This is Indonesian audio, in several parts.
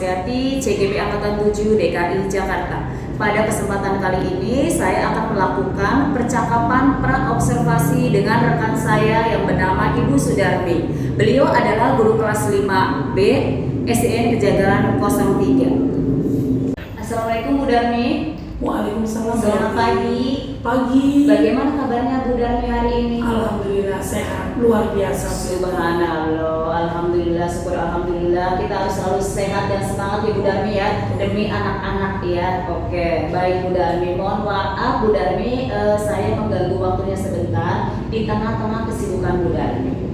Supriyati, CGP Angkatan 7 DKI Jakarta. Pada kesempatan kali ini saya akan melakukan percakapan pra-observasi dengan rekan saya yang bernama Ibu Sudarmi. Beliau adalah guru kelas 5B SDN Kejagalan 03. Assalamualaikum Bu Darmi. Waalaikumsalam. Selamat pagi. Pagi. Bagaimana kabarnya Bu Darmi hari ini? Alhamdulillah sehat, luar biasa. Subhanallah, alhamdulillah, syukur alhamdulillah. Kita harus selalu sehat dan semangat ya Bu Darmi ya, demi anak-anak ya. Oke, baik Bu Darmi. Mohon maaf Bu Darmi, saya mengganggu waktunya sebentar di tengah-tengah kesibukan Bu Darmi.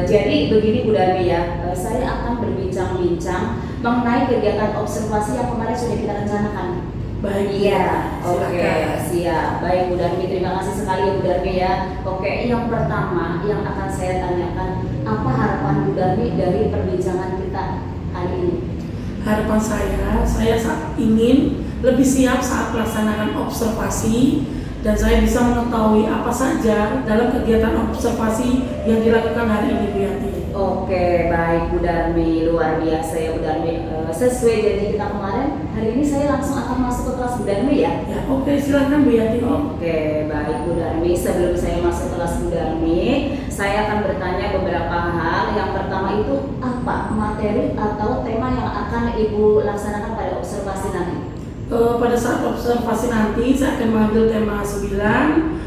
Jadi begini Bu Darmi ya, saya akan berbincang-bincang mengenai kegiatan observasi yang kemarin sudah kita rencanakan. Baik. Iya, oke, Silakan. siap. Baik Bu Darmi, terima kasih sekali ya Bu Darmi ya. Oke, yang pertama yang akan saya tanyakan, apa harapan Bu Darmi dari perbincangan kita hari ini? Harapan saya ingin lebih siap saat melaksanakan observasi dan saya bisa mengetahui apa saja dalam kegiatan observasi yang dilakukan hari ini Bu Yanti. Oke, baik Bu Darmi, luar biasa ya Bu Darmi. Sesuai janji kita kemarin, hari ini saya langsung akan masuk ke kelas Bu Darmi ya. Ya, oke, silakan Bu Yanti. Oke, baik Bu Darmi. Sebelum saya masuk kelas Bu Darmi, saya akan bertanya beberapa hal. Yang pertama itu apa materi atau tema yang akan Ibu laksanakan pada observasi nanti? Pada saat observasi nanti saya akan mengambil tema 9,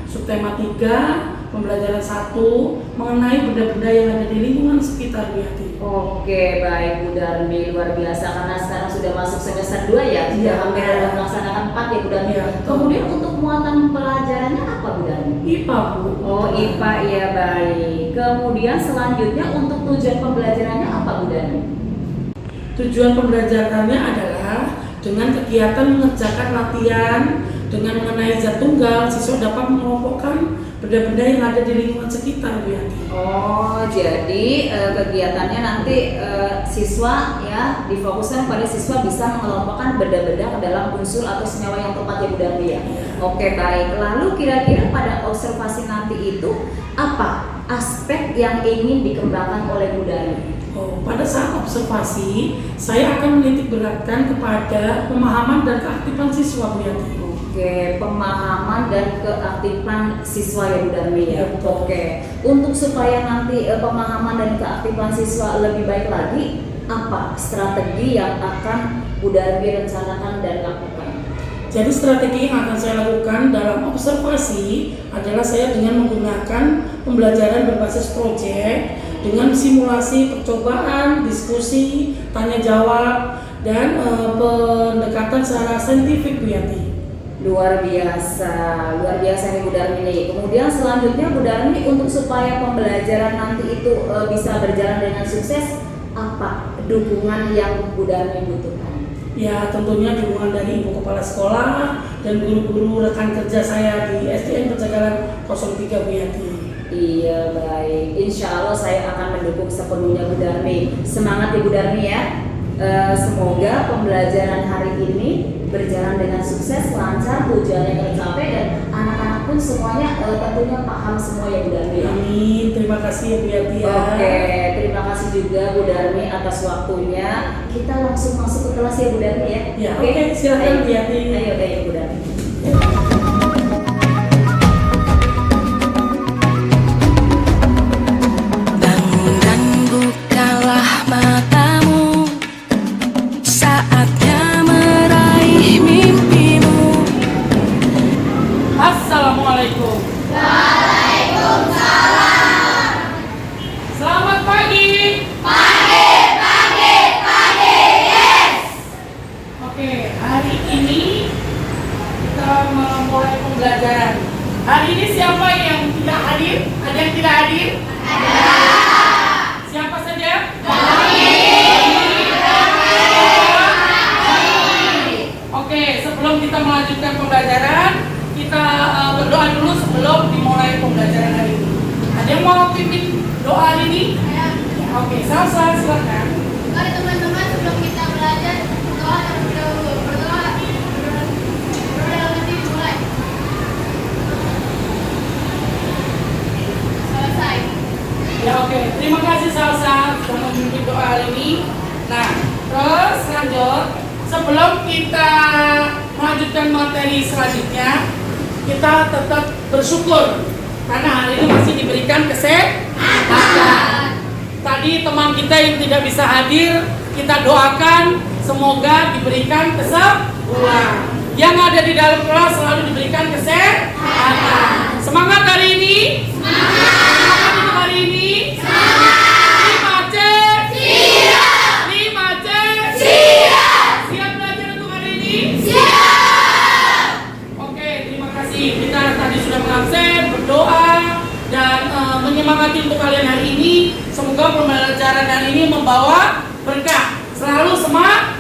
subtema 3, pembelajaran 1 mengenai benda-benda yang ada di lingkungan sekitar Bu Yanti. Oke, baik Bu Darmi, luar biasa karena sekarang sudah masuk semester 2 ya, sudah hampir melaksanakan 4 ya Bu Darmi. Ya. Kemudian untuk muatan pelajarannya apa Bu Darmi? IPA Bu. Oh, IPA ya, baik. Kemudian selanjutnya untuk tujuan pembelajarannya apa Bu Darmi? Tujuan pembelajarannya adalah dengan kegiatan mengerjakan latihan dengan mengenai zat tunggal, siswa dapat mengelompokkan benda-benda yang ada di lingkungan sekitar Bu Yanti. Oh, jadi kegiatannya nanti siswa ya difokuskan pada siswa bisa mengelompokkan benda-benda ke dalam unsur atau senyawa yang tepat ya Bu Darmi ya. Oke, baik. Lalu kira-kira pada observasi nanti itu apa aspek yang ingin dikembangkan oleh Bu Darmi? Pada saat observasi, saya akan menitik beratkan kepada pemahaman dan keaktifan siswa Bu Yanti. Oke, pemahaman dan keaktifan siswa ya Bu Darmi ya. Ya, betul. Oke, untuk supaya nanti pemahaman dan keaktifan siswa lebih baik lagi, apa strategi yang akan Bu Darmi rencanakan dan lakukan? Jadi strategi yang akan saya lakukan dalam observasi adalah saya dengan menggunakan pembelajaran berbasis proyek dengan simulasi percobaan, diskusi, tanya jawab, dan pendekatan secara saintifik Bu Yanti. Luar biasa nih Bu Darmi nih. Kemudian selanjutnya Bu Darmi untuk supaya pembelajaran nanti itu bisa berjalan dengan sukses, apa dukungan yang Bu Darmi butuhkan? Ya, tentunya dukungan dari Ibu Kepala Sekolah dan guru-guru rekan kerja saya di SDN Kejagalan 03 Bu Yanti. Iya, baik. Insya Allah saya akan mendukung sepenuhnya Bu Darmi. Semangat ya Bu Darmi ya. Semoga pembelajaran hari ini berjalan dengan sukses, lancar, tujuannya tercapai dan anak-anak pun semuanya tentunya paham semua ya Bu Darmi. Amin. Terima kasih ya Bu Yanti. Oke, terima kasih juga Bu Darmi atas waktunya. Kita langsung masuk ke kelas ya Bu Darmi ya. Ya, oke, silakan Bu Yanti. Ayo Bu Darmi. Bangun dan bukalah matamu, saatnya meraih mimpimu. Assalamualaikum. Waalaikumsalam. Selamat pagi. Yes. Oke, hari ini kita memulai pembelajaran. Hari ini siapa yang tidak hadir? Ada yang tidak hadir? Ada. Siapa saja? Oke, sebelum kita melanjutkan pembelajaran, kita berdoa dulu sebelum dimulai pembelajaran hari ini. Ada yang mau pimpin doa hari ini? Ya. Oke, Salsa, silakan. Mari teman-teman sebelum kita belajar berdoa terlebih dahulu. Berdoa dalam hati dimulai. Selesai. Ya, oke. Terima kasih Salsa sudah memimpin doa hari ini. Nah, Terus lanjut, sebelum kita melanjutkan materi selanjutnya, kita tetap bersyukur karena hari ini masih diberikan kesehatan. Tadi teman kita yang tidak bisa hadir, kita doakan semoga diberikan kesembuhan. Yang ada di dalam kelas selalu diberikan kesehatan. Semangat hari ini. Semangat untuk hari ini. Semangat. 5C. Siap. 5C. Siap. Siap belajar untuk hari ini. Siap. Oke, terima kasih. Kita tadi sudah mengabsen, berdoa dan menyemangati untuk kalian hari ini. Semoga pembelajaran hari ini membawa berkah. Selalu semangat.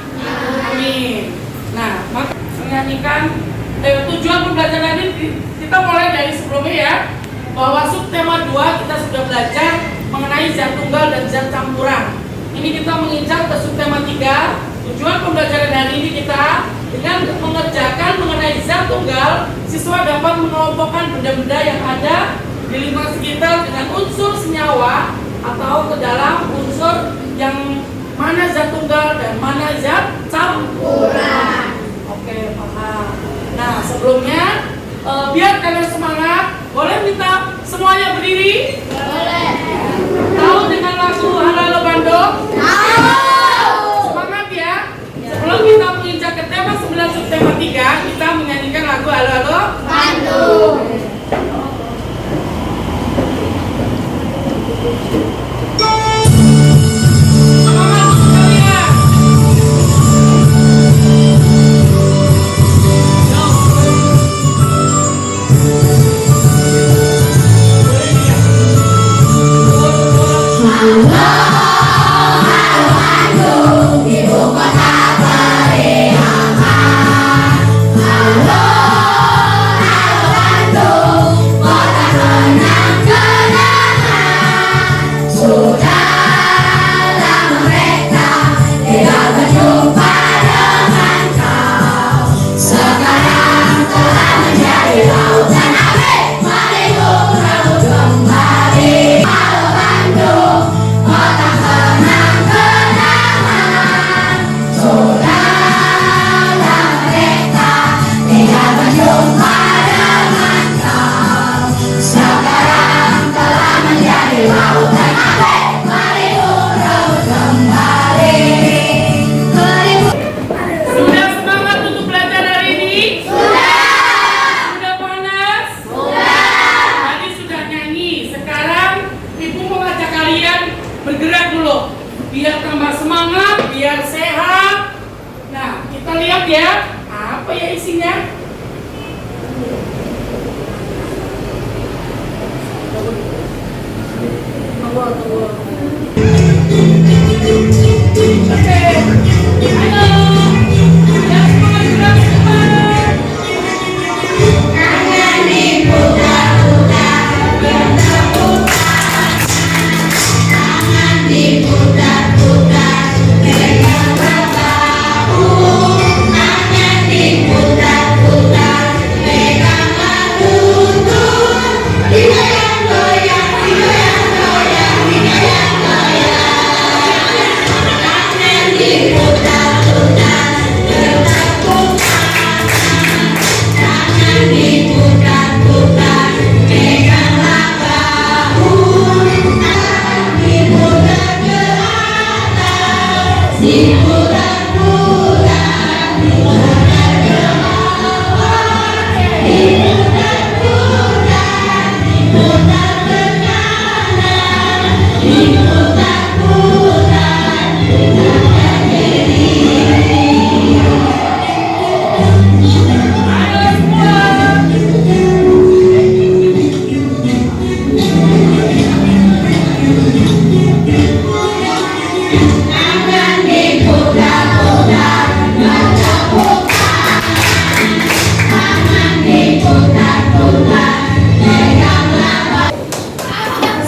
Amin. Nah, maka menyanyikan tujuan pembelajaran ini kita mulai dari sebelumnya ya, bahwa subtema 2 kita sudah belajar mengenai zat tunggal dan zat campuran. Ini kita menginjak ke subtema 3. Tujuan pembelajaran hari ini kita dengan mengerjakan mengenai zat tunggal, siswa dapat mengelompokkan benda-benda yang ada di lingkungan sekitar dengan unsur senyawa atau ke dalam unsur yang mana zat tunggal dan mana zat campuran. Oke, paham. Nah, sebelumnya biar kalian semangat, boleh minta semuanya berdiri? Boleh. Tahu dengan lagu Halo Halo Bandung? Tahu. Semangat ya. Sebelum kita menginjak ke tema 9 subtema 3, kita menyanyikan lagu Halo Halo Bandung. Semangat sekalian. Sudah semangat untuk belajar hari ini? Sudah panas? Tadi sudah nyanyi. Sekarang Ibu mau ngajak kalian bergerak dulu, biar tambah semangat, biar sehat. Nah, kita lihat ya, apa ya isinya? Oke, ayo. Yang semangat gerak cepat.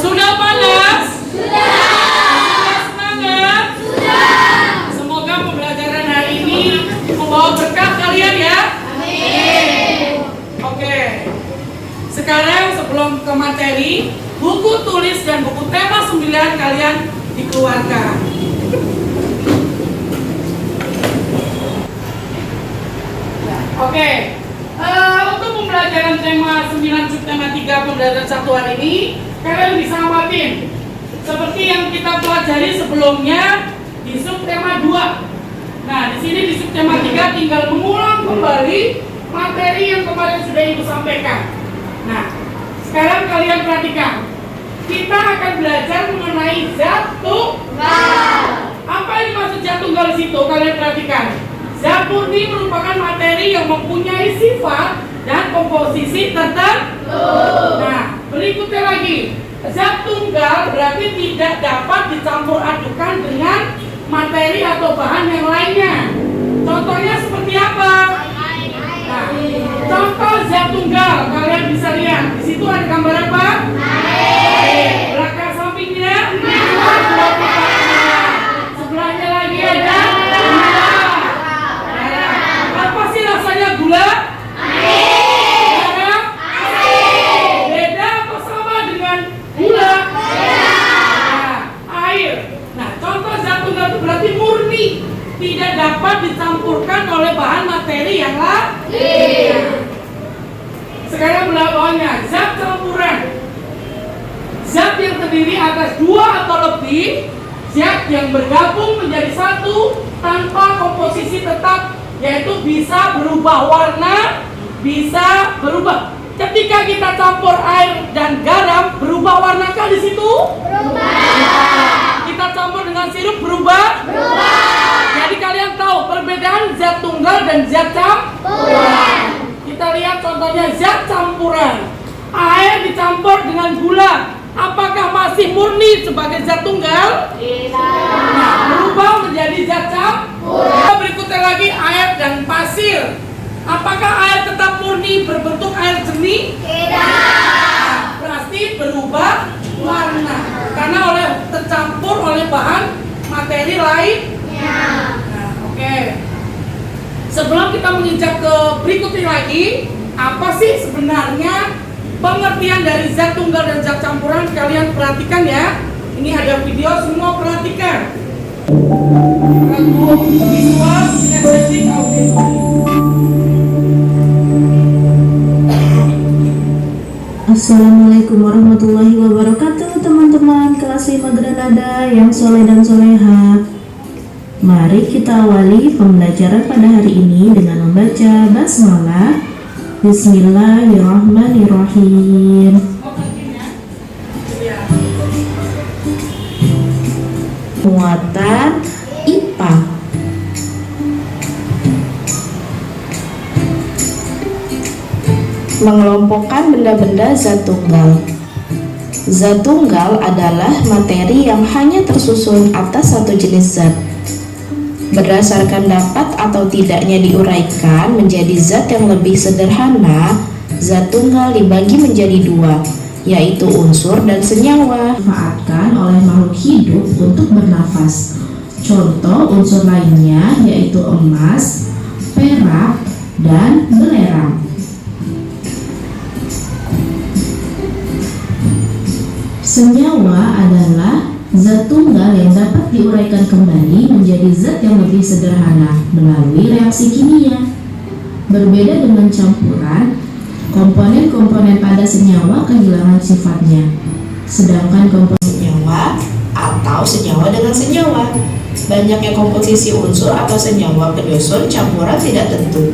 Sudah panas? Sudah semangat? Semoga pembelajaran hari ini membawa berkah kalian ya. Oke. Sekarang sebelum ke materi, buku tulis dan buku tema 9 kalian dikeluarkan. Oke. Untuk pembelajaran tema 9 subtema 3 pembelajaran 1 hari ini, kalian bisa amatin seperti yang kita pelajari sebelumnya di subtema 2. Nah, di sini di subtema 3 tinggal mengulang kembali materi yang kemarin sudah Ibu sampaikan. Nah, sekarang kalian perhatikan. Kita akan belajar mengenai zat tunggal. Apa yang dimaksud zat tunggal di situ? Kalian perhatikan. Zat murni merupakan materi yang mempunyai sifat dan komposisi tertentu. Nah, berikutnya lagi. Zat tunggal berarti tidak dapat dicampur adukan dengan materi atau bahan yang lainnya. Contohnya seperti apa? Nah, contoh zat tunggal kalian bisa lihat. Di situ ada gambar apa? Air. Belakang sampingnya? Sebelahnya lagi ada? Apa sih rasanya gula? Air. Beda apa sama dengan gula? Air. Nah, contoh zat tunggal itu berarti murni, tidak dapat dicampurkan oleh bahan materi yang lain. Sekarang belah bawahnya, zat campuran. Zat yang terdiri atas 2 atau lebih zat yang bergabung menjadi satu tanpa komposisi tetap, yaitu bisa berubah warna, bisa berubah. Ketika kita campur air dan garam, berubah warnakah di situ? Berubah. Kita campur dengan sirup, berubah? Berubah. Jadi kalian tahu perbedaan zat tunggal dan zat campuran. Kita lihat contohnya zat campuran. Air dicampur dengan gula. Apakah masih murni sebagai zat tunggal? Tidak. Nah, berubah menjadi zat campuran. Berikutnya lagi air dan pasir. Apakah air tetap murni berbentuk air jernih? Tidak. Nah, berarti berubah warna karena tercampur oleh bahan materi lainnya. Nah, oke. Sebelum kita menginjak ke berikutnya lagi, apa sih sebenarnya pengertian dari zat tunggal dan zat campuran? Kalian perhatikan ya. Ini ada video, semua perhatikan. Untuk visual, kinestetik, auditori. Assalamualaikum warahmatullahi wabarakatuh, teman-teman kelas 5 Granada yang soleh dan soleha. Mari kita awali pembelajaran pada hari ini dengan membaca basmalah. Bismillahirrahmanirrahim. Muatan IPA. Mengelompokkan benda-benda zat tunggal. Zat tunggal adalah materi yang hanya tersusun atas satu jenis zat. Berdasarkan dapat atau tidaknya diuraikan menjadi zat yang lebih sederhana, zat tunggal dibagi menjadi 2, yaitu unsur dan senyawa. Dimanfaatkan oleh makhluk hidup untuk bernafas. Contoh unsur lainnya yaitu emas, perak, dan belerang. Senyawa adalah zat tunggal yang dapat diuraikan kembali menjadi zat yang lebih sederhana melalui reaksi kimia. Berbeda dengan campuran, komponen-komponen pada senyawa kehilangan sifatnya. Sedangkan komponen senyawa atau senyawa dengan senyawa, banyaknya komposisi unsur atau senyawa penyusun campuran tidak tentu.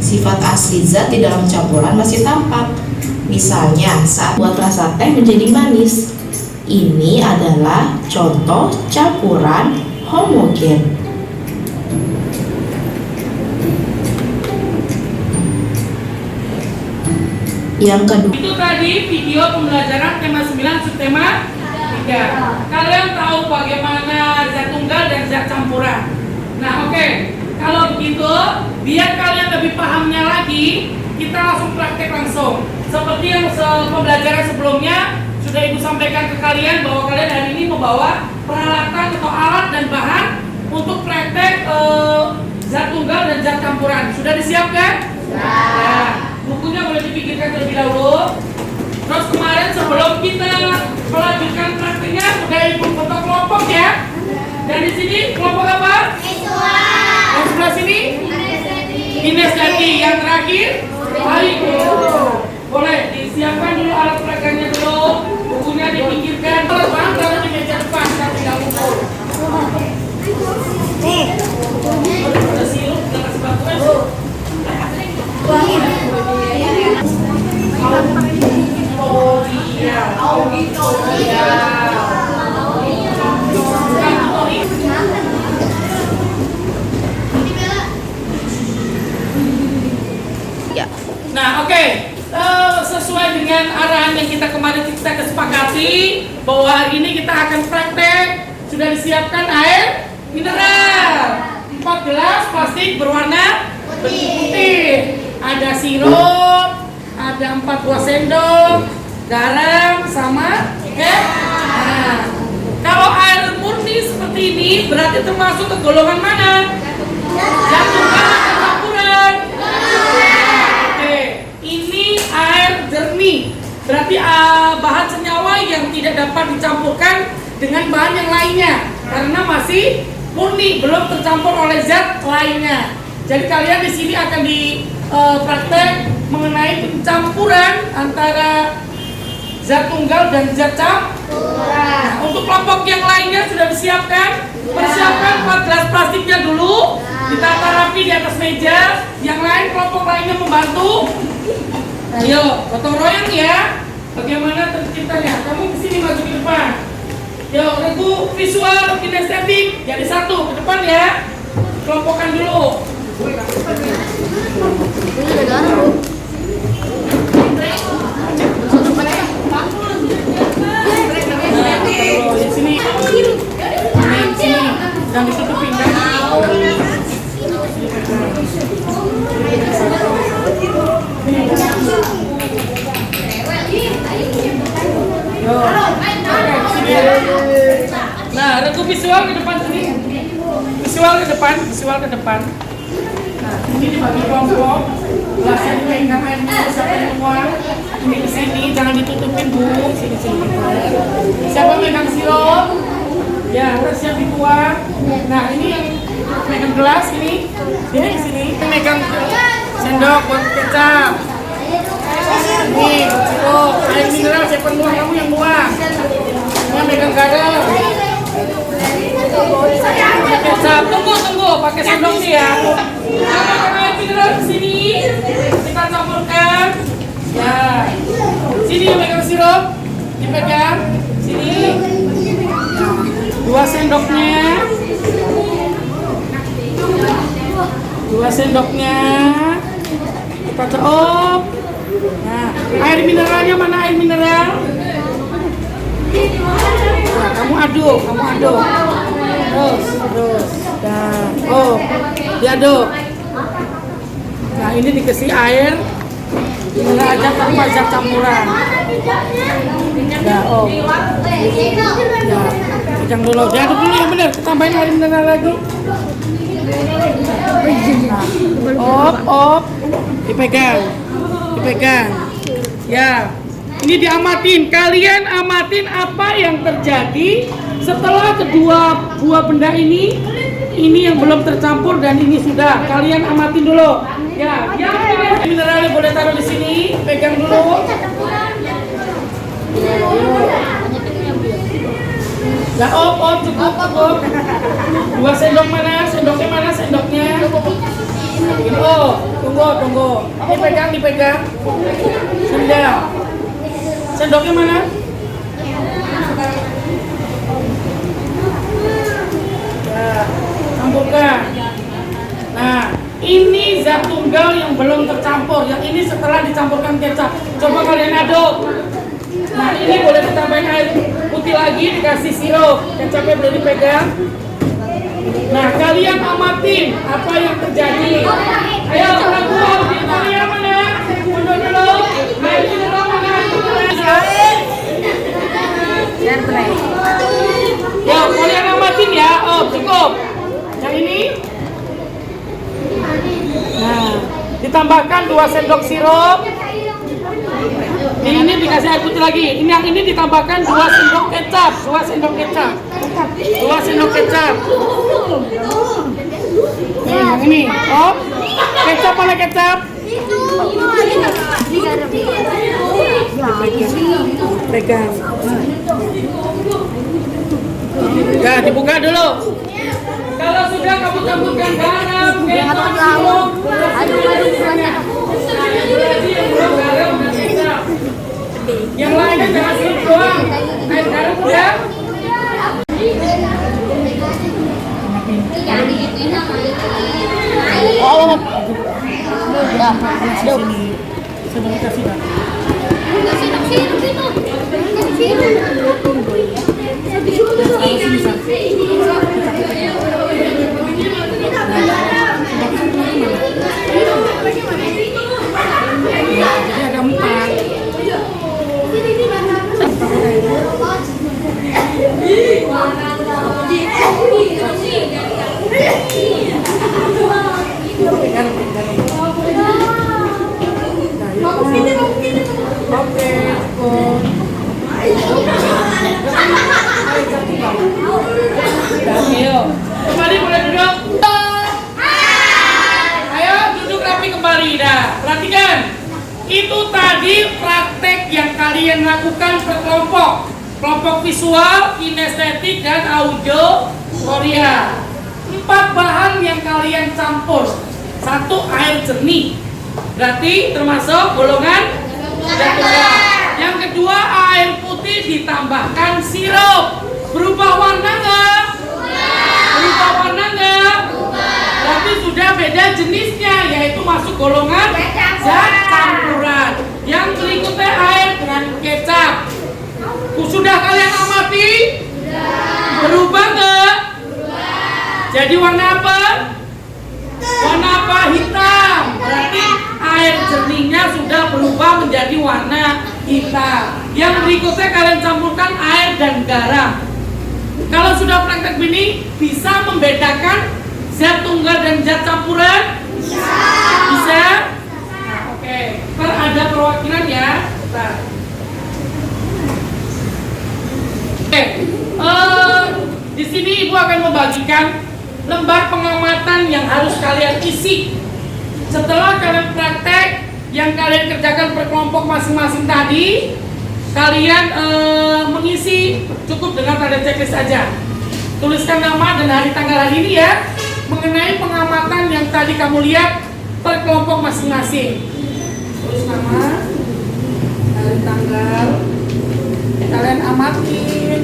Sifat asli zat di dalam campuran masih tampak. Misalnya saat buat rasa teh menjadi manis. Ini adalah contoh campuran homogen. Yang kedua, itu tadi video pembelajaran tema 9 subtema 3. Kalian tahu bagaimana zat tunggal dan zat campuran. Nah, oke. Kalau begitu, biar kalian lebih pahamnya lagi, kita langsung praktek langsung. Seperti yang pembelajaran sebelumnya sudah Ibu sampaikan ke kalian bahwa kalian hari ini membawa peralatan atau alat dan bahan untuk praktek zat tunggal dan zat campuran. Sudah disiapkan? Ya. Bukunya boleh dipikirkan terlebih dahulu. Terus kemarin sebelum kita melanjutkan prakteknya sudah Ibu bentuk kelompok ya. Dan di sini kelompok apa? Visual. Yang sebelah sini? kinestetik. Yang terakhir, baik. Boleh disiapkan dulu alat peraganya dulu, bukunya dipinggirkan. Kalau bang, taruh di meja depan, tapi nggak ngumpul. Ada sirup, udah kasih bantuan. Nah, oke. Sesuai dengan arahan yang kemarin kita kesepakati bahwa hari ini kita akan praktek, sudah disiapkan air mineral 4 gelas plastik berwarna putih. Ada sirup, ada 4 buah sendok, garam sama Nah, kalau air murni seperti ini berarti termasuk ke golongan mana? Yang atau campuran? Oke, ini air jernih. Berarti bahan senyawa yang tidak dapat dicampurkan dengan bahan yang lainnya karena masih murni, belum tercampur oleh zat lainnya. Jadi kalian di sini akan dipraktek mengenai pencampuran antara zat tunggal dan zat campuran. Untuk kelompok yang lainnya sudah disiapkan. Persiapkan 4 gelas plastiknya dulu, ditata rapi di atas meja. Yang lain kelompok lainnya membantu. Ayo, gotong royong ya. Bagaimana terciptanya? Kamu kesini maju ke depan. Yo, regu visual kinestetik jadi satu ke depan ya. Kelompokan dulu. Di sini. Dan ditutupin kan. Nah, regu visual ke depan sini. Visual ke depan. Nah, ini dibagi kelompok. Gelasnya dipegang airnya, siapa yang keluar? Ini ke sini, jangan ditutupin Bu. Sini. Siapa megang sirup? Ya, harus siap dituang. Nah, ini yang megang gelas ini. Ini ke sini. Megang sendok buat kecap. Ini sirup, air mineral siapa yang buang? Kamu yang buang. Yang megang garam. Kecap, tunggu, pakai sendok nih ya. Pakai air mineral di sini. Kita campurkan. Ya. Sini yang megang sirup, dipegang. Sini. 2 sendoknya. 2 sendoknya. Kita ceop. Nah, air mineralnya mana air mineral? Nah, kamu aduk. Terus. Nah, diaduk. Nah, ini dikasih air mineral aja tanpa zat campuran. Ya, pegang dulu. Diaduk dulu yang benar. Tambahin air mineral lagi. Nah, dipegang. Ya. Ini diamatin, kalian amatin apa yang terjadi setelah kedua buah benda ini yang belum tercampur dan ini sudah. Kalian amatin dulu. Ya, yang mineralnya boleh taruh di sini, pegang dulu. Ya, cukup. 2 sendok mana? Sendoknya? Ini, tunggu. Dipegang. Sendoknya mana? Ya, campurkan. Nah, ini zat tunggal yang belum tercampur. Yang ini setelah dicampurkan kecap. Coba kalian aduk. Nah, ini boleh ditambahin air putih lagi, dikasih sirup. Kecapnya boleh dipegang. Nah, kalian amatin apa yang terjadi. Ayo, lagu auditornya mana? Mundur dulu. Ayo, dulu mana? Ya, kalian amatin ya. Cukup. Yang ini. Nah, ditambahkan 2 sendok sirup. Ini dikasih air putih lagi. Yang ini ditambahkan 2 sendok kecap. Yang ini. Oh, kecap mana kecap? Pegang. Ya, dibuka dulu. Kalau sudah kamu campurkan garam, kecap, sirup. Yang lainnya jangan sirup doang. Air garam udah. Oh, ya, aduh. Jadi ada 4. Kembali boleh duduk. Ayo duduk rapi kembali. Dah, perhatikan. Itu tadi praktek yang kalian lakukan per kelompok. Kelompok visual, kinestetik, dan audio Korea. 4 bahan yang kalian campur. 1 air jernih. Berarti termasuk golongan jatuh. Yang kedua air putih ditambahkan sirup. Berubah warna nggak? Berubah warna nggak? Berarti sudah beda jenisnya, yaitu masuk golongan zat campuran. Yang berikutnya air dengan kecap. Sudah kalian amati? Berubah nggak? Jadi warna apa? Warna apa? Hitam. Berarti air jernihnya sudah berubah menjadi warna hitam. Yang berikutnya kalian campurkan air dan garam. Kalau sudah praktek ini, bisa membedakan zat tunggal dan zat campuran? Bisa? Oke. Ntar ada perwakilan ya. Bentar. Oke. Di sini Ibu akan membagikan lembar pengamatan yang harus kalian isi. Setelah kalian praktek yang kalian kerjakan per kelompok masing-masing tadi, kalian mengisi cukup dengan tanda checklist saja. Tuliskan nama dan hari tanggal hari ini ya, mengenai pengamatan yang tadi kamu lihat per kelompok masing-masing. Tulis nama, hari tanggal, kalian amatin.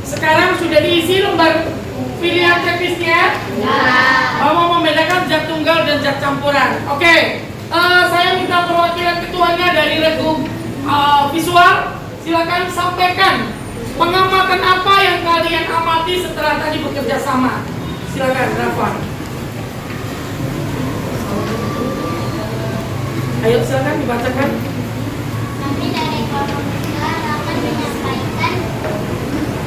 Sekarang sudah diisi lembar pilihan checklistnya? Ya. Mau membedakan zat tunggal dan zat campuran. Oke. Saya minta perwakilan ketuanya dari regu visual. Silakan sampaikan pengamatan apa yang kalian amati setelah tadi bekerja sama. Silakan, Rafa. Ayo silakan dibacakan. Kami dari kelompok visual akan menyampaikan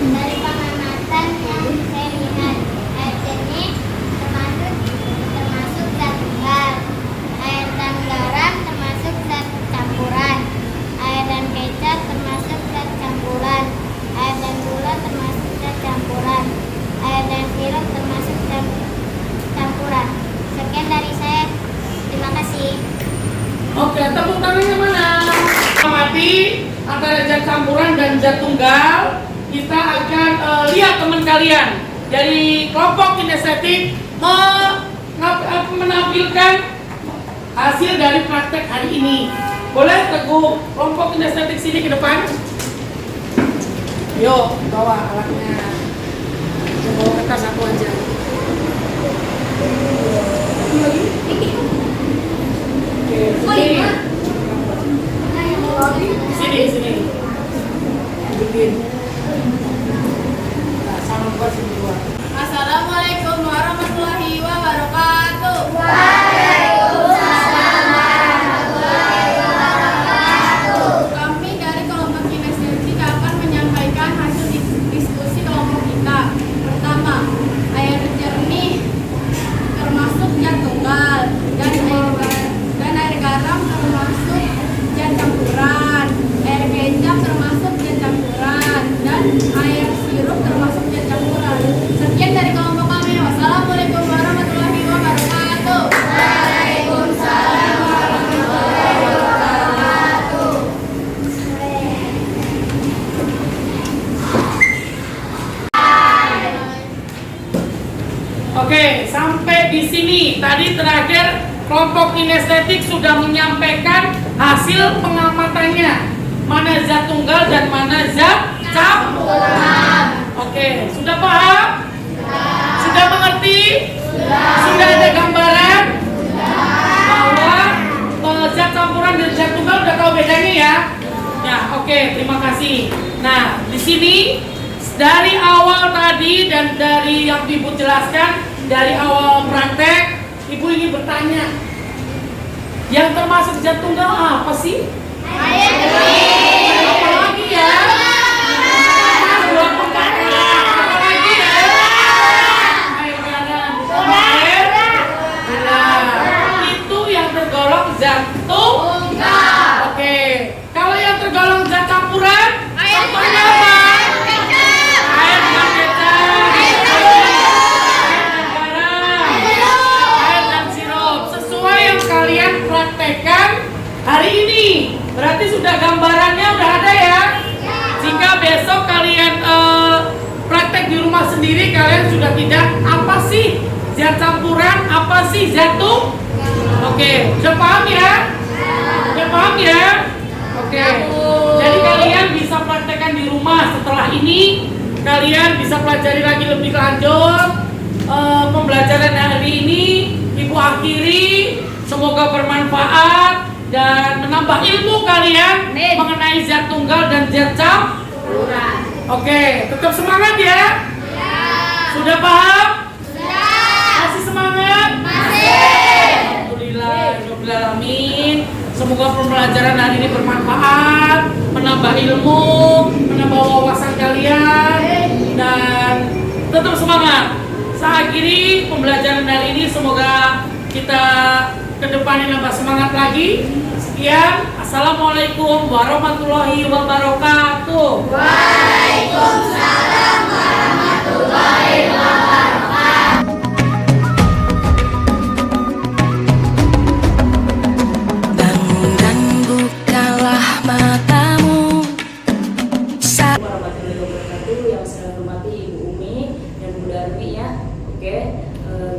dari pengamatan yang saya lihat. Air jernih termasuk zat tunggal, air dan garam termasuk zat campuran, air dan kecap termasuk zat campuran, air dan gula termasuk zat campuran, air dan sirup termasuk zat campuran. Sekian dari saya. Terima kasih. Oke, tepuk tangannya mana? Amati antara zat campuran dan zat tunggal. Kita akan lihat teman kalian dari kelompok kinestetik menampilkan hasil dari praktek hari ini. Boleh Teguh kelompok kinestetik sini ke depan. Yuk, bawa alatnya. Bawa kertas satu aja. Satu lagi. Oke, sini. Bikin. Nah, sama buat sini dua. Assalamualaikum warahmatullahi wabarakatuh. Kami dari kelompok kinestetik akan menyampaikan hasil diskusi kelompok kita. Pertama, air jernih termasuk zat tunggal dan air garam termasuk zat campuran. Air kecap termasuk zat campuran dan air sirup termasuk zat campuran. Sekian dari kelompok kami. Wassalamualaikum warahmatullahi wabarakatuh. Waalaikumsalam warahmatullahi wabarakatuh. Oke, sampai di sini. Tadi terakhir kelompok kinestetik sudah menyampaikan hasil pengamatannya. Mana zat tunggal dan mana zat campuran. Oke, sudah paham? Sudah mengerti? Sudah ada gambaran? Bahwa zat campuran dan zat tunggal udah tahu bedanya ya? Ya, oke, terima kasih. Nah, di sini dari awal tadi dan dari yang Ibu jelaskan dari awal praktek, Ibu ingin bertanya, yang termasuk zat tunggal apa sih? Air jernih. Apa lagi ya? Apa lagi ya? Air garam. Air gula. Itu yang tergolong zat tunggal. Oke. Kalau yang tergolong zat campuran, contohnya apa? Air dan kecap. Air dan garam. Air dan sirup. Sesuai yang kalian praktekkan hari ini. Berarti sudah gambarannya udah ada ya? Jika besok kalian praktek di rumah sendiri, kalian sudah tidak apa sih zat campuran, apa sih zat tunggal? Oke, sudah paham ya? Sudah paham ya? Oke. Jadi kalian bisa praktekkan di rumah. Setelah ini kalian bisa pelajari lagi lebih lanjut pembelajaran hari ini. Ibu akhiri, semoga bermanfaat dan menambah ilmu kalian mengenai zat tunggal dan zat campuran. Oke, tetap semangat ya? Sudah paham? Masih semangat? Alhamdulillah, amin. Semoga pembelajaran hari ini bermanfaat, menambah ilmu, menambah wawasan kalian, dan tetap semangat. Saya akhiri pembelajaran hari ini, semoga kita kedepannya nambah semangat lagi. Sekian, assalamualaikum warahmatullahi wabarakatuh. Waalaikumsalam warahmatullahi wabarakatuh. Bangun dan bukalah matamu. Warahmatullahi wabarakatuh. Yang saya hormati Ibu Umi dan Bu Darmi ya. Oke,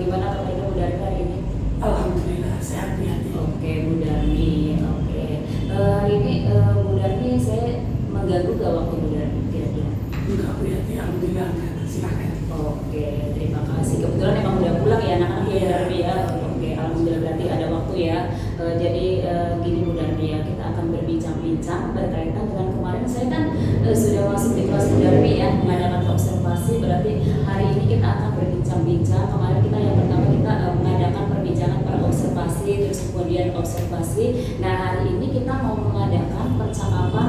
gimana kabarnya Bu Darmi hari ini? Alhamdulillah, sehat ya. Oke, Bu Darmi. Oke, hari ini Bu Darmi saya mengganggu gak waktu Bu Darmi kira-kira? Enggak, Bu Yati, alhamdulillah. Silakan. Oke, terima kasih. Kebetulan emang udah pulang ya anak-anak Bu Darmi ya. Oke, alhamdulillah berarti ada waktu ya. Jadi gini Bu Darmi ya, kita akan berbincang-bincang berkaitan dengan kemarin saya kan sudah masuk di kelas Bu Darmi ya, mengadakan observasi. Berarti hari ini kita akan berbincang-bincang. Kemarin kita yang pertama kita mengadakan perbincangan observasi, terus kemudian observasi. Nah, hari ini kita mau mengadakan percakapan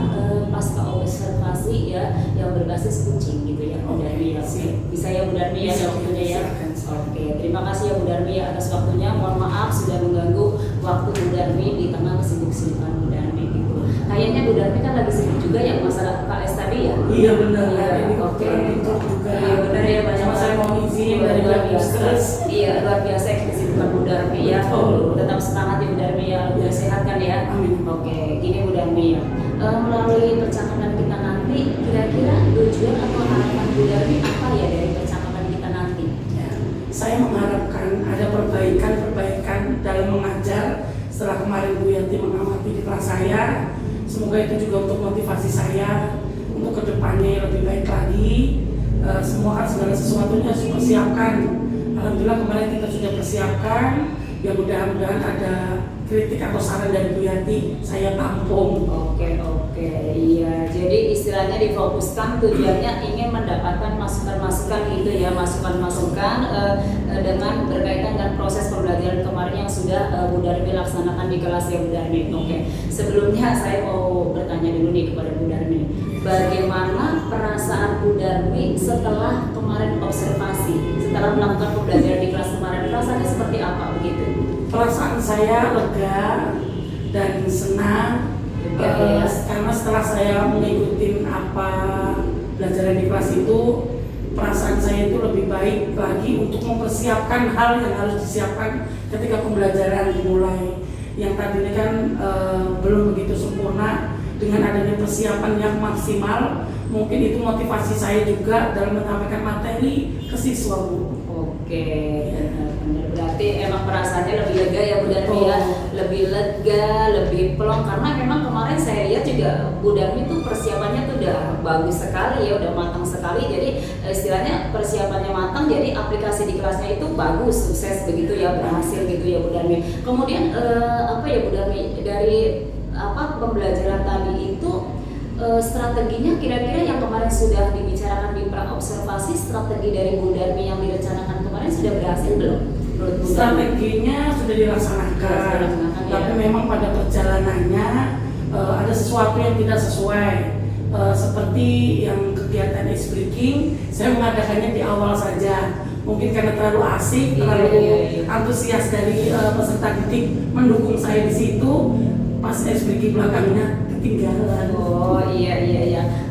pasca observasi ya, yang berbasis kucing gitu ya Bu Darmi ya. Oke, bisa ya Bu Darmi ya waktunya ya. Oke, terima kasih ya Bu Darmi ya atas waktunya. Mohon maaf sudah mengganggu waktu Bu Darmi di tengah kesibukan Bu Darmi gitu. Kayaknya Bu Darmi kan lagi sibuk juga ya masalah KS tadi ya. Iya benar. Iya, Ini oke. kebetulan juga. Iya benar ya, banyak Sama saya mau izin dari luar biasa. Terus. Iya luar biasa kesibukan Bu Darmi ya. Betul. Tetap semangat ya Bu Darmi ya, udah sehat kan ya. Amin. Oke, gini Bu Darmi ya. Melalui percakapan kita nanti, kira-kira tujuan atau harapan Bu Darmi apa ya dari percakapan kita nanti? Ya, saya mengharapkan ada perbaikan dalam mengajar setelah Yati mengamati di kelas saya. Semoga itu juga untuk motivasi saya untuk kedepannya lebih baik lagi. Semua kan segala sesuatunya harus dipersiapkan. Alhamdulillah kemarin kita sudah persiapkan. Ya mudah-mudahan ada kritik atau saran dari Bu Yati, saya tampung. Oke, iya. Jadi istilahnya difokuskan, tujuannya ingin mendapatkan masukan-masukan gitu ya, masukan-masukan dengan berkaitan dengan proses pembelajaran kemarin yang sudah Bu Darmi laksanakan di kelas ya Bu Darmi. Oke, sebelumnya saya mau bertanya dulu nih kepada Bu Darmi, bagaimana perasaan Bu Darmi setelah kemarin observasi, setelah melakukan pembelajaran di kelas kemarin, perasaannya seperti apa begitu? Perasaan saya lega dan senang karena setelah saya mengikuti apa pelajaran di kelas itu, perasaan saya itu lebih baik lagi untuk mempersiapkan hal yang harus disiapkan ketika pembelajaran dimulai. Yang tadinya kan belum begitu sempurna, dengan adanya persiapan yang maksimal, mungkin itu motivasi saya juga dalam menyampaikan materi ke siswa, Bu. Oke, benar. Berarti emang perasaannya lebih lega ya Bu Darmi ya, lebih lega, lebih plong, karena memang kemarin saya lihat juga Bu Darmi tuh persiapannya tuh udah bagus sekali ya, udah matang sekali. Jadi istilahnya persiapannya matang, jadi aplikasi di kelasnya itu bagus, sukses begitu ya, berhasil gitu ya Bu Darmi. Kemudian apa ya Bu Darmi, dari pembelajaran tadi itu strateginya kira-kira yang kemarin sudah dibicarakan di pra-observasi, strategi dari Bu Darmi yang direncanakan kemarin sudah berhasil belum? Strateginya sudah dilaksanakan, tapi memang pada perjalanannya ada sesuatu yang tidak sesuai. Seperti yang kegiatan ice breaking, saya mengadakannya di awal saja. Mungkin karena terlalu asik, terlalu antusias dari peserta didik mendukung saya di situ. Pas ice breaking belakangnya ketinggalan. Oh iya.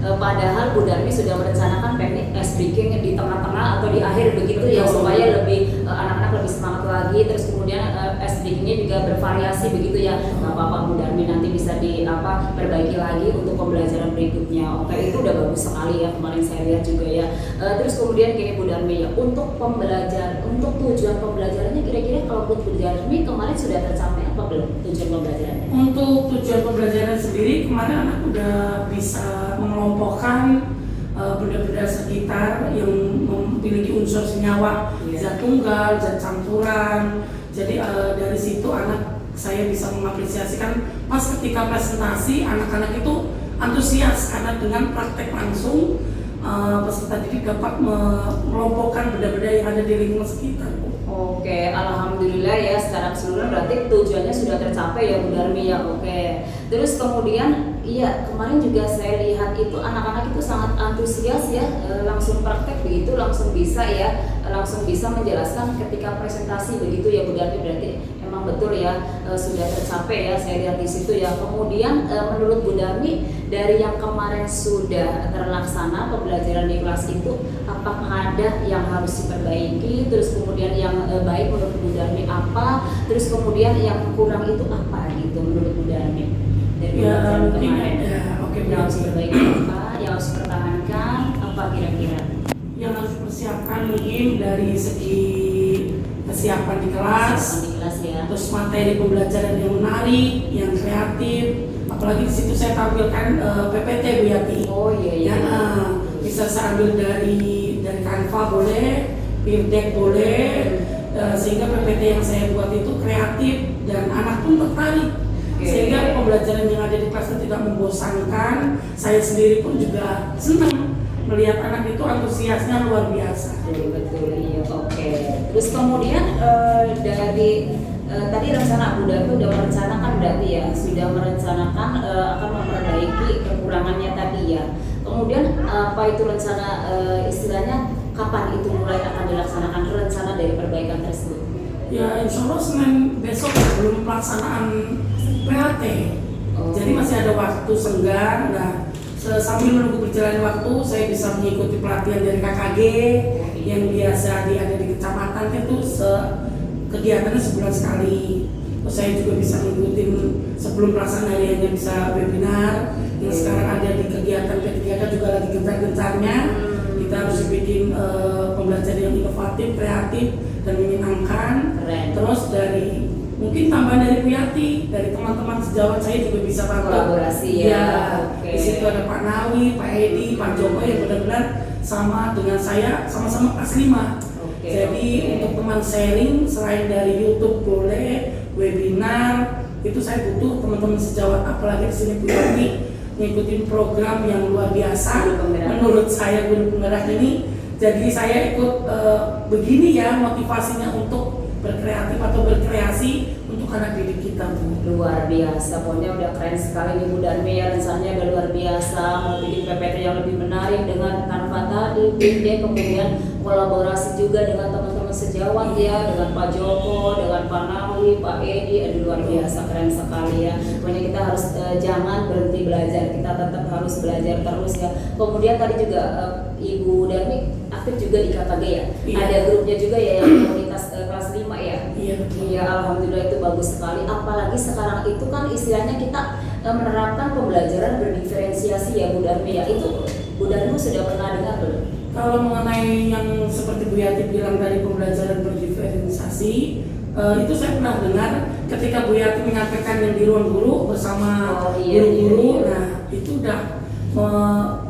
Padahal Bu Darmi sudah merencanakan teknik ice breaking di tengah-tengah atau di akhir begitu ya, supaya lebih anak-anak lebih semangat lagi. Terus kemudian ice breakingnya juga bervariasi begitu ya. Nggak apa-apa Bu Darmi, nanti bisa perbaiki lagi untuk pembelajaran berikutnya. Oke, itu udah bagus sekali ya, kemarin saya lihat juga ya. Terus kemudian gini Bu Darmi ya, untuk tujuan pembelajarannya kira-kira kalau Bu Darmi kemarin sudah tercapai apa belum tujuan pembelajarannya? Untuk tujuan pembelajaran sendiri, kemarin anak udah bisa mengelompokkan benda-benda sekitar yang memiliki unsur senyawa, zat tunggal, zat campuran. Jadi dari situ saya bisa mengapresiasikan pas ketika presentasi anak-anak itu antusias karena dengan praktek langsung peserta didik dapat mengelompokkan benda-benda yang ada di lingkungan sekitar. Oke, alhamdulillah ya, secara keseluruhan berarti tujuannya sudah tercapai ya Bu Darmi ya. Oke, terus kemudian iya, kemarin juga saya lihat itu anak-anak itu sangat antusias ya, langsung praktek begitu, langsung bisa menjelaskan ketika presentasi begitu ya Bu Darmi. Berarti emang betul ya, sudah tercapai ya, saya lihat di situ ya. Kemudian menurut Bu Darmi, dari yang kemarin sudah terlaksana pembelajaran di kelas itu, apakah ada yang harus diperbaiki? Terus kemudian yang baik menurut Bu Darmi apa? Terus kemudian yang kurang itu apa gitu menurut Bu Darmi? Dari pembelajaran kemarin, yang harus diperbaiki apa? Yang harus dipertahankan apa kira-kira? Yang harus dipersiapkan mungkin dari segi kesiapan di kelas ya. Terus materi pembelajaran yang menarik, yang kreatif. Apalagi di situ saya tampilkan PPT Bu Yati. Oh iya. Bisa saya ambil dari Canva boleh, Peer Deck boleh, sehingga PPT yang saya buat itu kreatif dan anak pun tertarik. Sehingga pembelajaran yang ada di kelas itu tidak membosankan. Saya sendiri pun juga senang melihat anak itu antusiasnya luar biasa. Betul, iya, oke. Terus kemudian dari tadi rencana Bu Darmi sudah merencanakan berarti ya, sudah merencanakan akan memperbaiki kekurangannya tadi ya. Kemudian apa itu rencana istilahnya kapan itu mulai akan dilaksanakan rencana dari perbaikan tersebut? Ya insya Allah Senin besok belum pelaksanaan PAT. Jadi masih ada waktu senggang. Nah, sambil menunggu berjalannya waktu, saya bisa mengikuti pelatihan dari KKG yang biasa ada di kecamatan itu kegiatannya sebulan sekali. Terus saya juga bisa mengikuti sebelum pelaksanaan hariannya bisa webinar. Yang sekarang ada di kegiatan P3K juga lagi gencar-gencarnya. Kita harus bikin pembelajaran yang inovatif, kreatif dan menyenangkan. Terus dari mungkin tambahan dari Bu Yati, dari teman-teman sejawat saya juga bisa bantu. Kolaborasi ya. Oke. Di situ ada Pak Nawi, Pak Edi, Pak Joko yang benar-benar sama dengan saya, sama-sama kelas 5. Oke, Jadi oke. untuk teman sharing selain dari YouTube boleh, webinar itu saya butuh teman-teman sejawat, apalagi di sini Bu Yati ngikutin program yang luar biasa. Guru penggerak. Menurut saya guru penggerak ini, jadi saya ikut begini ya motivasinya untuk berkreatif atau berkreasi untuk anak didik kita, Bu. Luar biasa, pokoknya udah keren sekali nih Bu Darmi ya, rencananya udah luar biasa, mau bikin PPT yang lebih menarik dengan Canva tadi, bikin kemudian kolaborasi juga dengan teman-teman sejawat ya, dengan Pak Joko, dengan Pak Nawi, Pak Edi, aduh luar biasa, keren sekali ya. Pokoknya kita harus jangan berhenti belajar, kita tetap harus belajar terus ya. Kemudian tadi juga Ibu Darmi aktif juga di KKG ya, Iya. ada grupnya juga ya yang komunitas kelas 5 ya. Iya. Iya, alhamdulillah itu bagus sekali. Apalagi sekarang itu kan istilahnya kita menerapkan pembelajaran berdiferensiasi ya Bu Darmi ya. Itu Bu Darmi sudah pernah dengar belum? Kalau mengenai yang seperti Bu Yati bilang tadi pembelajaran berdiferensiasi, itu saya pernah dengar ketika Bu Yati menyampaikan yang di ruang guru bersama Oh, iya, guru-guru. iya, iya. Nah itu udah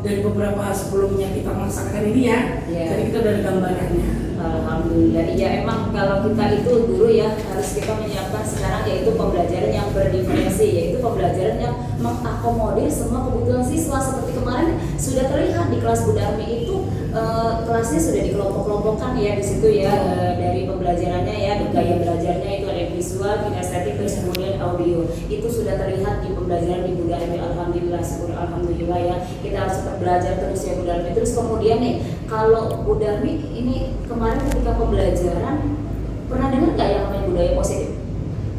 dari beberapa sebelumnya kita melaksanakan ini ya. Iya. Jadi kita udah ada gambarannya. Alhamdulillah. Iya, emang kalau kita itu guru ya harus kita menyiapkan sekarang yaitu pembelajaran yang berdiferensi, yaitu pembelajaran yang mengakomodir semua kebutuhan siswa. Seperti kemarin sudah terlihat di kelas Bu Darmi itu kelasnya sudah dikelompok-kelompokkan ya di situ ya, dari pembelajarannya ya, gaya belajarnya itu ada visual, kinestetik, terus kemudian audio. Itu sudah terlihat di pembelajaran di Bu Darmi. Alhamdulillah, syukur alhamdulillah ya. Kita harus tetap belajar terus ya Bu Darmi. Terus kemudian nih, kalau Bu Darmi ini kemarin ketika pembelajaran pernah dengar nggak yang namanya budaya positif?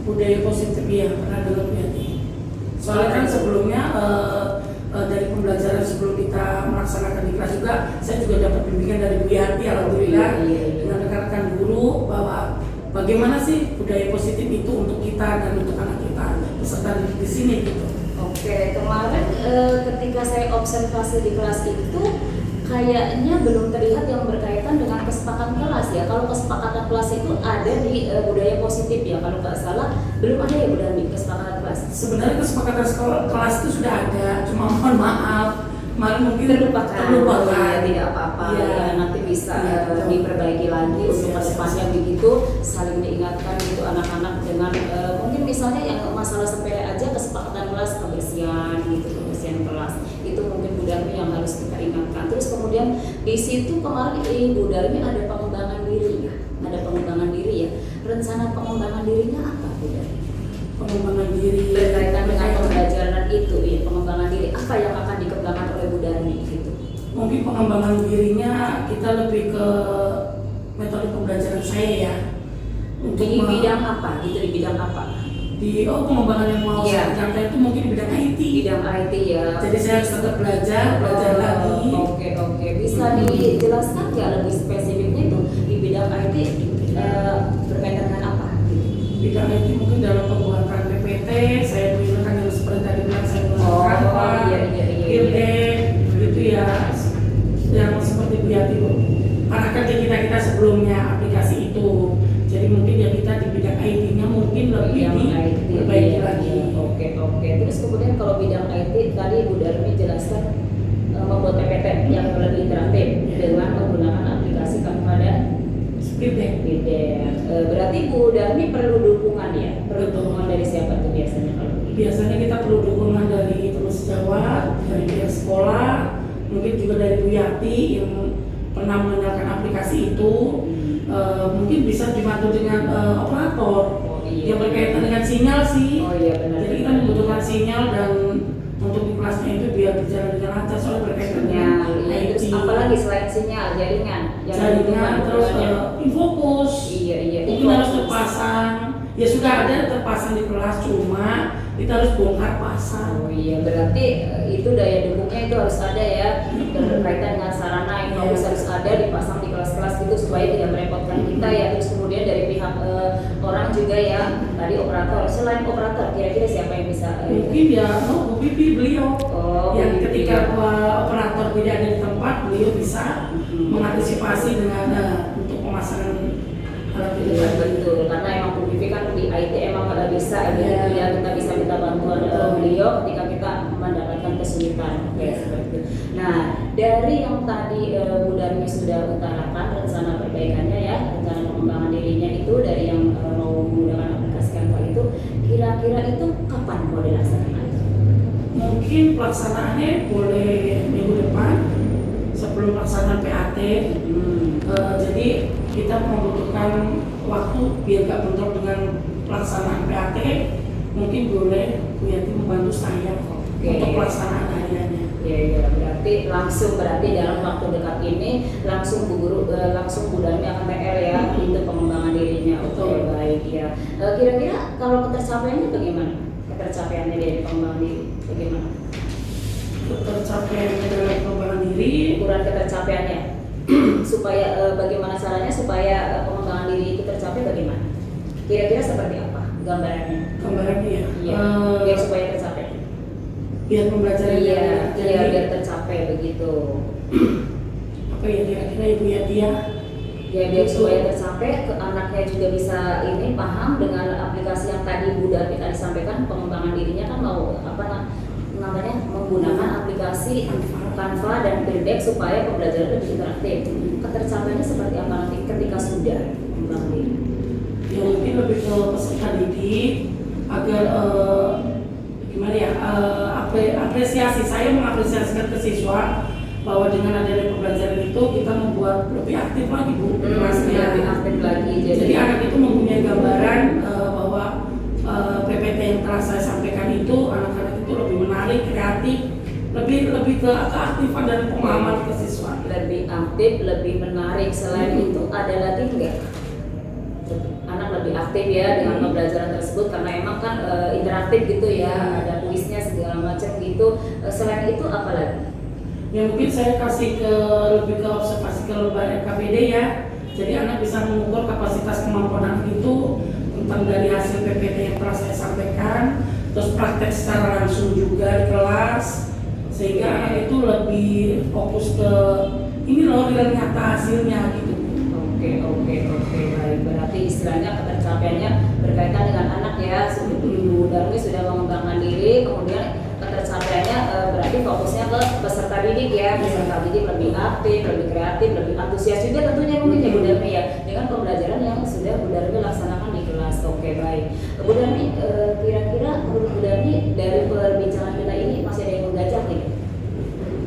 Budaya positif ya, pernah dengar Bu Yati. Soalnya kan sebelumnya dari pembelajaran sebelum kita melaksanakan di kelas juga, saya juga dapat bimbingan dari Bu Yati, alhamdulillah, Iya, iya. dengan rekan-rekan guru bahwa bagaimana sih budaya positif itu untuk kita dan untuk anak kita peserta di sini gitu. Oke, kemarin ketika saya observasi di kelas itu kayaknya belum terlihat yang berkaitan dengan kesepakatan kelas ya. Kalau kesepakatan kelas itu ada di budaya positif ya, kalau nggak salah belum ada ya Bu Darmi kesepakatan kelas. Sebenarnya kesepakatan kelas itu sudah ada, cuma mohon maaf kemarin mungkin Terlupakan. Ya, tidak apa-apa Iya. ya, nanti bisa Iya, betul. diperbaiki lagi untuk Iya, kedepannya begitu, saling diingatkan gitu anak-anak dengan mungkin misalnya yang masalah sepele aja kesepakatan kelas, kebersihan gitu, kebersihan kelas itu mungkin Bu Darmi yang harus kita ingatkan. Terus kemudian di situ kemarin Bu Darmi ada pengembangan diri ya, ada pengembangan diri ya. Rencana pengembangan dirinya apa Bu Darmi? pengembangan diri Berkaitan dengan pembelajaran itu ya, pengembangan diri apa yang akan dikembangkan oleh Bu Darmi gitu? mungkin pengembangan dirinya kita lebih ke metode pembelajaran saya ya untuk Di bidang apa gitu, di bidang apa? pengembangan yang mau Iya. saya capai itu mungkin di bidang IT. Bidang IT ya. Jadi saya harus tetap belajar lagi. Oke, bisa dijelaskan nggak lebih spesifiknya itu di bidang IT berkaitan dengan apa? Bidang IT mungkin dalam pembuatan PPT, saya menggunakan yang seperti tadi bilang saya menggunakan Canva, iya. Gilded, gitu ya, yang seperti Bu Yati Bu. Karena kerja kita sebelumnya aplikasi itu, jadi mungkin ya kita di bidang IT-nya mungkin lebih diperbaiki lagi. Oke. Terus kemudian kalau bidang IT tadi Bu Darmi jelaskan membuat PPT yang lebih interaktif dengan menggunakan aplikasi Canva dan Gilded. Berarti Bu Darmi perlu dukungan ya? Perlu Betul. dukungan dari siapa tuh biasanya kalau begitu? Biasanya kita perlu dukungan dari teman sejawat, dari pihak sekolah, mungkin juga dari Bu Yati yang pernah mengenalkan aplikasi itu. Mungkin bisa dibantu dengan operator yang berkaitan dengan sinyal sih. Oh iya benar. Jadi kita membutuhkan sinyal dan untuk di kelasnya itu biar berjalan dengan lancar soalnya berkaitan dengan Sinyal, IT. terus apalagi selain sinyal, jaringan, Jaringan terus infokus. Iya. Mungkin harus terpasang. Ya sudah ada terpasang di kelas, cuma kita harus bongkar pasang. Oh iya, berarti itu daya dukungnya itu harus ada ya, berkaitan dengan sarana infokus harus ada dipasang di kelas-kelas gitu supaya tidak merepotkan kita ya. Terus kemudian dari pihak orang juga ya, tadi operator. Selain operator, kira-kira siapa yang bisa? Mungkin ya Bu Pipi beliau yang Bu Pipi. ketika operator tidak ada di tempat, beliau bisa mengantisipasi dengan untuk pemasangan Iya betul, karena emang Bu Vivi kan di IT emang nggak bisa gitu ya, kita bisa minta bantuan beliau ketika kita mendapatkan kesulitan. Oke, seperti itu. Nah, dari yang tadi Bu Darmi sudah utarakan rencana perbaikannya ya, rencana pengembangan dirinya itu dari yang mau menggunakan aplikasi Canva itu, kira-kira itu kapan mau dilaksanakan? Mungkin pelaksanaannya boleh minggu depan sebelum pelaksanaan PAT. Jadi kita membutuhkan waktu biar gak bentrok dengan pelaksanaan PAT. Mungkin boleh Bu Yati membantu saya untuk pelaksanaan hariannya. Ya, berarti dalam waktu dekat ini langsung Bu Guru, langsung Bu Darmi akan PL ya untuk pengembangan dirinya. Oke, baik ya. Kira-kira kalau ketercapaiannya bagaimana? Ketercapaiannya dari pengembangan diri bagaimana? Ketercapaian dalam pengembangan diri, ukuran ketercapaiannya supaya bagaimana caranya supaya pengembangan diri itu tercapai bagaimana? Kira-kira seperti apa gambarannya? Gambarannya ya. Iya. Biar supaya tercapai. Biar pembelajaran biar tercapai begitu. Apa ya kira-kira Ibu Yati ya? Ya biar supaya tercapai, anaknya juga bisa ini paham dengan aplikasi yang tadi Bu Darmi tadi sampaikan, pengembangan dirinya kan mau namanya menggunakan aplikasi Canva dan Birdex supaya pembelajaran lebih interaktif. Ketercapaiannya seperti apa nanti ketika sudah mengembangkan diri? Ya mungkin lebih ke peserta didik agar gimana ya, apresiasi, saya mengapresiasikan ke siswa bahwa dengan adanya pembelajaran itu kita membuat lebih aktif lagi Bu kelasnya. Lebih aktif lagi. Jadi anak itu mempunyai gambaran bahwa PPT yang telah saya sampaikan itu anak-anak itu lebih menarik, kreatif, lebih ke keaktifan dan pemahaman ke siswa. Lebih aktif, lebih menarik. Selain itu ada lagi enggak? Anak lebih aktif ya dengan pembelajaran tersebut karena emang kan interaktif gitu ya, ada kuisnya segala macam gitu. Selain itu apa lagi? Ya mungkin saya kasih lebih ke observasi ke lembaga KPD ya. Jadi anak bisa mengukur kapasitas kemampuan anak itu tentang dari hasil PPT yang telah saya sampaikan, terus praktek secara langsung juga di kelas, sehingga anak itu lebih fokus ke ini loh real nyata hasilnya gitu. Oke, baik. Berarti istilahnya ketercapaiannya berkaitan dengan anak ya. Bu Darmi sudah mengembangkan diri, kemudian ketercapaiannya berarti fokusnya ke peserta didik ya. Peserta didik lebih aktif, lebih kreatif, lebih antusias juga tentunya mungkin ya Bu Darmi ya, dengan pembelajaran yang sudah Bu Darmi laksanakan di kelas. Oke, baik. Bu Darmi, kira-kira menurut Bu Darmi dari perbincangan kita ini masih ada yang menggajak nih?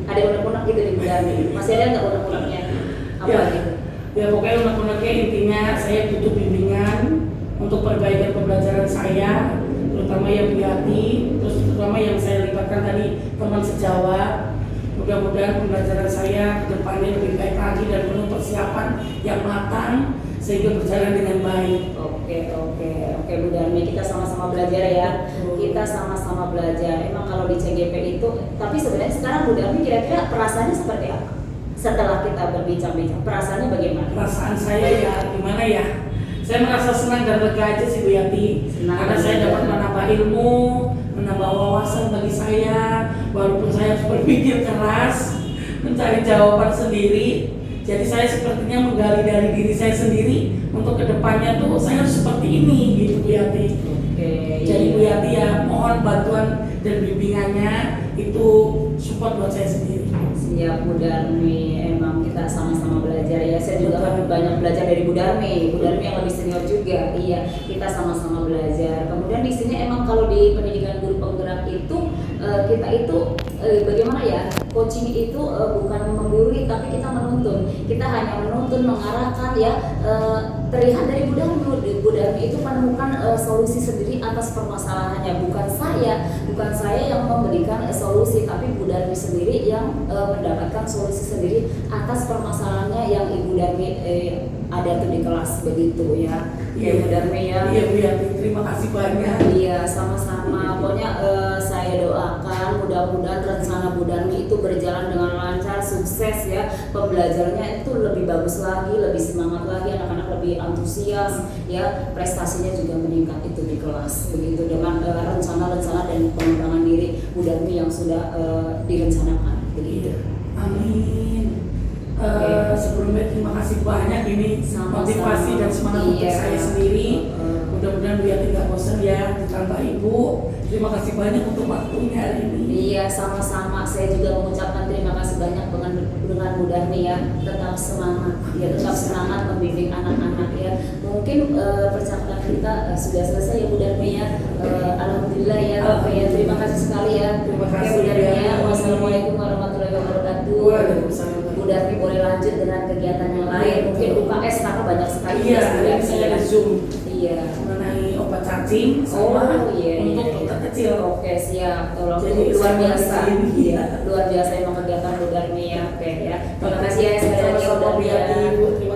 Ada unek-unek gitu di Bu Darmi? Masih ada nggak unek-uneknya? Apa Ya. gitu? Ya pokoknya unek-uneknya intinya saya butuh bimbingan untuk perbaikan pembelajaran saya, terutama yang Bu Yati, terus terutama yang saya libatkan tadi teman sejawat. Mudah-mudahan pembelajaran saya ke depannya lebih baik lagi dan penuh persiapan yang matang sehingga berjalan dengan baik. Oke Bu Darmi, kita sama-sama belajar ya. Kita sama-sama belajar. Emang kalau di CGP itu, tapi sebenarnya sekarang Bu Darmi kira-kira perasaannya seperti apa? Setelah kita berbincang-bincang, perasaannya bagaimana? Perasaan saya ya gimana ya? Saya merasa senang dan lega aja sih Bu Yati, karena saya dapat menambah ilmu, menambah wawasan bagi saya, walaupun saya harus berpikir keras, mencari jawaban sendiri. Jadi saya sepertinya menggali dari diri saya sendiri untuk kedepannya tuh saya harus seperti ini gitu Bu Yati. Jadi Bu Yati ya mohon bantuan dan bimbingannya, itu support buat saya sendiri. Siap Bu Darmi, emang kita sama-sama belajar ya. Saya juga banyak belajar dari Bu Darmi yang lebih senior juga. Iya, kita sama-sama belajar. Kemudian di sini emang kalau di pendidikan guru penggerak itu kita itu bagaimana ya? Coaching itu bukan menggurui tapi kita menuntun. Kita hanya menuntun, mengarahkan ya. Terlihat dari Bu Darmi itu menemukan solusi sendiri atas permasalahannya. Bukan saya yang memberikan solusi, tapi Bu Darmi sendiri yang mendapatkan solusi sendiri atas permasalahannya yang Ibu Darmi ada tuh di kelas begitu ya. Iya Bu Darmi ya. Iya Bu Yati, terima kasih banyak. Iya, sama-sama. Pokoknya saya doakan mudah-mudahan rencana Bu Darmi itu berjalan dengan lancar, sukses ya. Pembelajarannya itu lebih bagus lagi, lebih semangat lagi, anak-anak lebih antusias ya. Prestasinya juga meningkat itu di kelas. Begitu dengan rencana-rencana dan pengembangan diri Bu Darmi yang sudah direncanakan begitu. Amin. sebelumnya terima kasih banyak ini Sama-sama. motivasi dan semangat untuk Iya. saya sendiri. Mudah-mudahan biar tidak bosan ya ditambah Ibu. Terima kasih banyak untuk waktunya hari ini. Iya, sama-sama. Saya juga mengucapkan terima kasih banyak dengan Bu Darmi ya. Tetap semangat, ya tetap semangat membimbing anak-anak ya. Mungkin percakapan kita sudah selesai ya Bu Darmi ya. Alhamdulillah ya. Oke ya, terima kasih sekali ya. Terima Oke, kasih Bu Darmi ya. ya. Wassalamualaikum warahmatullahi wabarakatuh. Waalaikumsalam. Bu Darmi boleh lanjut dengan kegiatan yang lain. Mungkin UKS karena banyak sekali. Iya, tugas Bu hari ini Darmi, saya ya. ada Zoom Iya. mengenai obat cacing sama iya, untuk iya. dokter kecil. Oke, siap. Tolong Jadi luar saya biasa. di sini. Iya, luar biasa yang mengerjakan Bu Darmi ya. Oke ya. Terima kasih ya sekali lagi Bu Sama-sama Darmi ya. Ibu. Terima